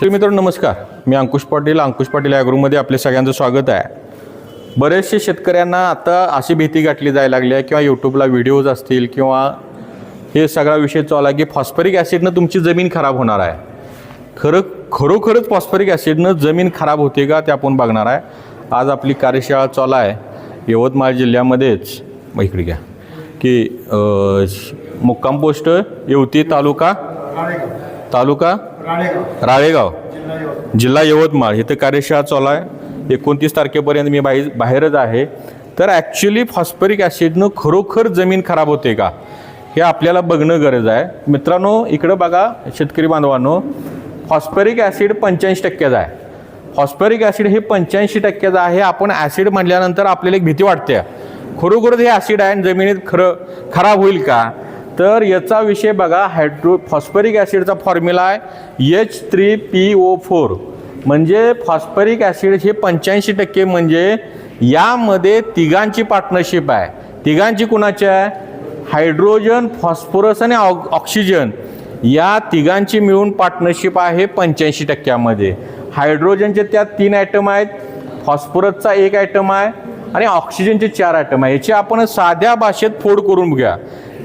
मित्रांनो नमस्कार, मी अंकुश पाटील ॲग्रोमध्ये आपले सगळ्यांचं स्वागत आहे। बरेचसे शेतकऱ्यांना आता अशी भीती गाठली जायला लागली आहे किंवा यूट्यूबला व्हिडिओज असतील किंवा हे सगळा विषय चालू आहे की फॉस्फरिक ॲसिडनं तुमची जमीन खराब होणार आहे। खरोखरच फॉस्फरिक ॲसिडनं जमीन खराब होते का ते आपण बघणार आहे। आज आपली कार्यशाळा चालू आहे यवतमाळ जिल्ह्यामध्येच, मग इकडे घ्या की मुक्काम पोस्ट येवती तालुका राळेगाव जिल्हा यवतमाळ इथं कार्यशाळा चालू आहे। 29 तारखेपर्यंत मी बाहेरच आहे। तर ॲक्च्युली फॉस्फरिक ॲसिडनं खरोखर जमीन खराब होते का हे आपल्याला बघणं गरज आहे। मित्रांनो इकडं बघा शेतकरी बांधवांनो, फॉस्फरिक ॲसिड 85% आहे। फॉस्फरिक ॲसिड हे 85% आहे। आपण ॲसिड म्हटल्यानंतर आपल्याला एक भीती वाटते, खरोखरच हे ॲसिड आहे जमिनीत खराब होईल का? तर याचा विषय बघा, फॉस्फरिक ॲसिडचा फॉर्म्युला आहे H3PO4, म्हणजे फॉस्फरिक ॲसिड हे 85% म्हणजे यामध्ये तिघांची पार्टनरशिप आहे। तिघांची कुणाची आहे? हायड्रोजन, फॉस्फरस आणि ऑक्सिजन या तिघांची मिळून पार्टनरशिप आहे 85%मध्ये। हायड्रोजनचे त्यात 3 ॲटम आहेत, फॉस्फरसचा 1 ॲटम आहे आणि ऑक्सिजनचे 4 ॲटम आहे। याची आपण साध्या भाषेत फोड करून बघूया।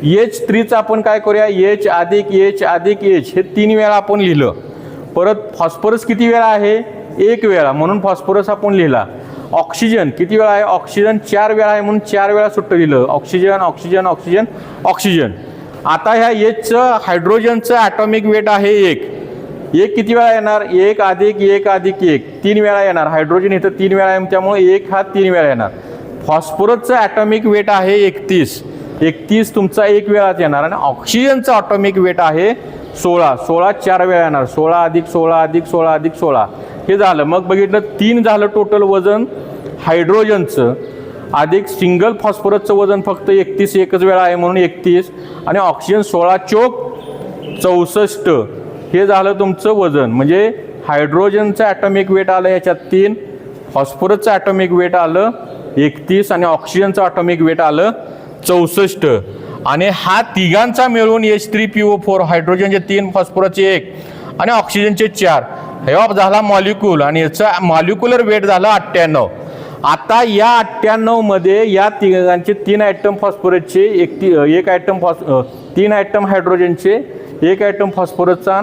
H3चं आपण काय करूया, H अधिक H हे 3 वेळा आपण लिहिलं। परत फॉस्फरस किती वेळा आहे? 1 वेळा, म्हणून फॉस्फरस आपण लिहिला। ऑक्सिजन किती वेळा आहे? ऑक्सिजन 4 वेळा आहे म्हणून 4 वेळा सुट्ट लिहिलं, ऑक्सिजन ऑक्सिजन ऑक्सिजन ऑक्सिजन। आता ह्या Hचं हायड्रोजनचं ॲटॉमिक वेट आहे 1 किती वेळा येणार? 1 अधिक 1 3 वेळा येणार। हायड्रोजन इथं 3 वेळा आहे त्यामुळे 1 हा 3 वेळा येणार। फॉस्फरसचं ॲटॉमिक वेट आहे 31 तुमचा 1 वेळाच येणार आणि ऑक्सिजनचं ॲटॉमिक वेट आहे 16 4 वेळा येणार। 16 अधिक 16 हे झालं। मग बघितलं 3 झालं टोटल वजन हायड्रोजनचं, अधिक सिंगल फॉस्फरसचं वजन फक्त 31 एकच वेळा आहे म्हणून 31 आणि ऑक्सिजन 16 चोक 64 हे झालं तुमचं वजन। म्हणजे हायड्रोजनचं ॲटॉमिक वेट आलं याच्यात 3, फॉस्फरसचं ॲटॉमिक वेट आलं 31 आणि ऑक्सिजनचं ॲटॉमिक वेट आलं 64 आणि हा तिघांचा मिळून H3PO4 हायड्रोजनचे 3, फॉस्फरसचे 1 आणि ऑक्सिजनचे 4 हा झाला मॉलिक्यूल आणि याचा मॉलिक्युलर वेट झाला 98। आता या 98 मध्ये या तिघांचे 3 ॲटम फॉस्फरसचे, 1 ॲटम 3 ॲटम हायड्रोजनचे, 1 ॲटम फॉस्फरसचा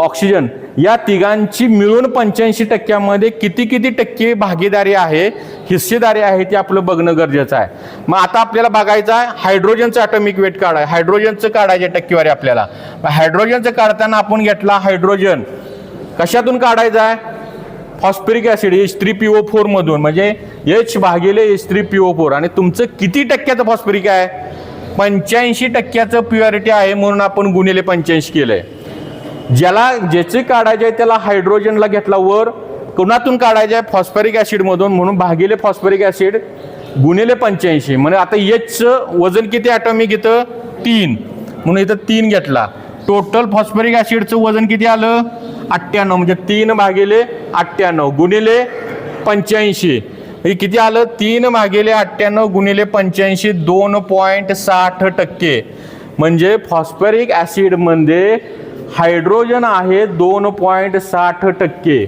ऑक्सिजन या तिघांची मिळून 85%मध्ये किती टक्के भागीदारी आहे, हिस्सेदारी आहे ते आपलं बघणं गरजेचं आहे। मग आता आपल्याला बघायचं आहे हायड्रोजनचं ॲटॉमिक वेट काढाय, हायड्रोजनचं काढायचे टक्केवारी आपल्याला। हायड्रोजनचं काढताना आपण घेतला हायड्रोजन कशातून काढायचं आहे? फॉस्फरिक ॲसिड H3PO4 मधून, म्हणजे H भागिले H3PO4 आणि तुमचं किती टक्क्याचं फॉस्फरिक आहे? 85% प्युरिटी आहे म्हणून आपण गुणिले 85 केलंय। ज्याचे काढायचे आहे त्याला हायड्रोजनला घेतला वर, कोणातून काढायचे आहे? फॉस्फरिक ॲसिड मधून, म्हणून भागिले फॉस्फरिक ॲसिड गुणिले 85। म्हणजे आता Hचं वजन किती ॲटॉमिक इथं? 3 म्हणून इथं 3 घेतला। टोटल फॉस्फरिक ॲसिडचं वजन किती आलं? 98, म्हणजे 3 भागिले 98 गुणिले 85 हे किती आलं? 3 भागिले 98 गुणिले 85 2.60%। म्हणजे फॉस्फरिक ॲसिडमध्ये हायड्रोजन आहे 2.60%।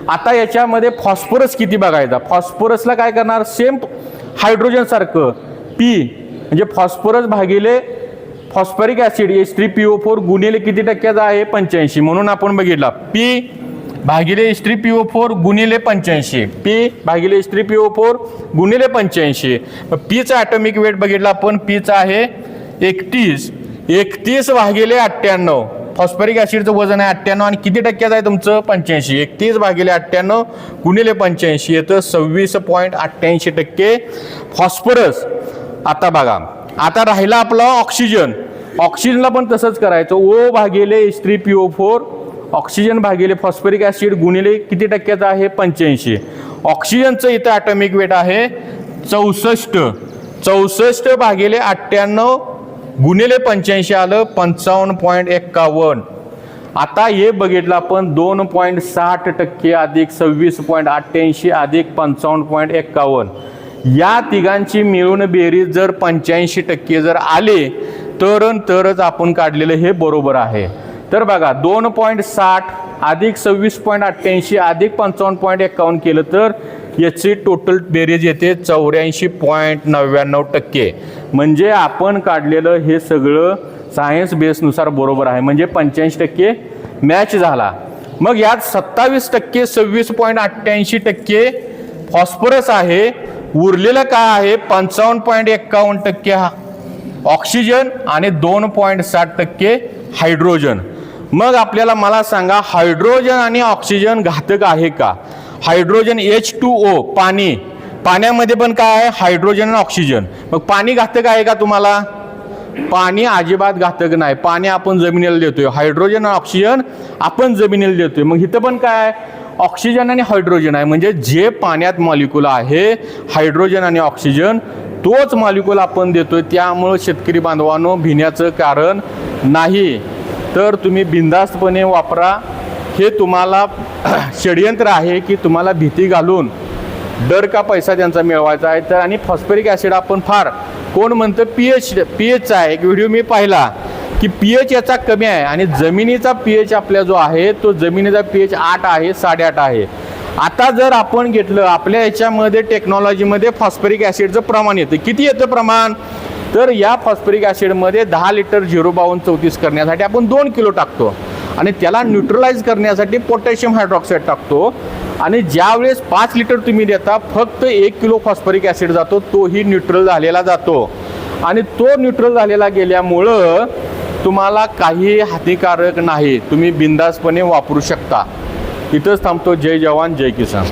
आता याच्यामध्ये फॉस्फरस किती बघायचा? फॉस्फरसला काय करणार? सेम हायड्रोजन सारखं P, म्हणजे फॉस्फरस भागिले फॉस्फरिक ॲसिड H3PO4 गुणिले किती टक्क्याचा आहे? 85, म्हणून आपण बघितला P भागिले H3PO4 गुणिले 85, P भागिले H3PO4 गुणिले 85। Pचं ॲटॉमिक वेट बघितला आपण, Pचं आहे 31 भागिले 98, फॉस्फरिक ॲसिडचं वजन आहे 98 आणि किती टक्क्याचं आहे तुमचं? 85। 31 भागिले 98 गुणिले 85 येतं 26.88% फॉस्फरस। आता बघा, आता राहिला आपला ऑक्सिजन। ऑक्सिजनला पण तसंच करायचं, O भागिले H3PO4 ऑक्सिजन भागिले फॉस्फरिक ॲसिड गुणिले किती टक्क्याचं आहे? 85। ऑक्सिजनचं इथं ॲटॉमिक वेट आहे 64 भागिले 98 गुणिले 85 आलं 55.51। आता हे बघितलं आपण 2.60% अधिक 26.88 अधिक 55.51 या तिघांची मिळून बेरीज जर 85% जर आले तरच आपण काढलेलं हे बरोबर आहे। तर बघा 2.60 अधिक 26.88 अधिक 55.51 केलं तर याची टोटल बेरीज येते 84.99%. म्हणजे आपण काढलेलं हे सगळं सायन्स बेसनुसार बरोबर आहे, म्हणजे 85% मॅच झाला. मग यात 27% 26.88% फॉस्फरस आहे, उरलेलं काय आहे 55.51% हा ऑक्सिजन आणि 2.60% हायड्रोजन. मग आपल्याला मला सांगा हायड्रोजन आणि ऑक्सिजन घातक आहे का? हायड्रोजन H2O पाणी, पाण्यामध्ये पण काय आहे हायड्रोजन आणि ऑक्सिजन. मग पाणी घातक आहे का तुम्हाला? पाणी अजिबात घातक नाही. पाणी आपण जमिनीला देतोय, हायड्रोजन आणि ऑक्सिजन आपण जमिनीला देतोय. मग इथं पण काय आहे ऑक्सिजन आणि हायड्रोजन आहे, म्हणजे जे पाण्यात मॉलिक्यूल आहे हायड्रोजन आणि ऑक्सिजन तोच मॉलिक्यूल आपण देतोय. त्यामुळं शेतकरी बांधवांनो भिण्याचं कारण नाही. तर तुम्ही बिनधास्तपणे वापरा. हे तुम्हाला षडयंत्र आहे की तुम्हाला भीती घालून डर का पैसा त्यांचा मिळवायचा आहे. तर आणि फॉस्फरिक ॲसिड आपण फार कोण म्हणतं पीएचचा आहे. एक व्हिडिओ मी पाहिला की पीएच याचा कमी आहे आणि जमिनीचा पीएच आपल्या जो आहे तो जमिनीचा पीएच 8 आहे, 8.5 आहे. आता जर आपण घेतलं आपल्या याच्यामध्ये टेक्नॉलॉजीमध्ये फॉस्फरिक ॲसिडचं प्रमाण येतं. किती येतं प्रमाण? तर या फॉस्फरिक ॲसिडमध्ये 10 लिटर 05234 करण्यासाठी आपण 2 किलो टाकतो आणि त्याला न्यूट्रलाइज करण्यासाठी पोटॅशियम हायड्रॉक्साईड टाकतो. आणि ज्यावेळेस 5 लिटर तुम्ही देता फक्त 1 किलो फॉस्फरिक ॲसिड जातो, तोही न्यूट्रल झालेला जातो. आणि तो न्यूट्रल झालेला गेल्यामुळं तुम्हाला काही हानिकारक नाही, तुम्ही बिनधास्तपणे वापरू शकता. इथंच थांबतो. जय जवान जय किसान.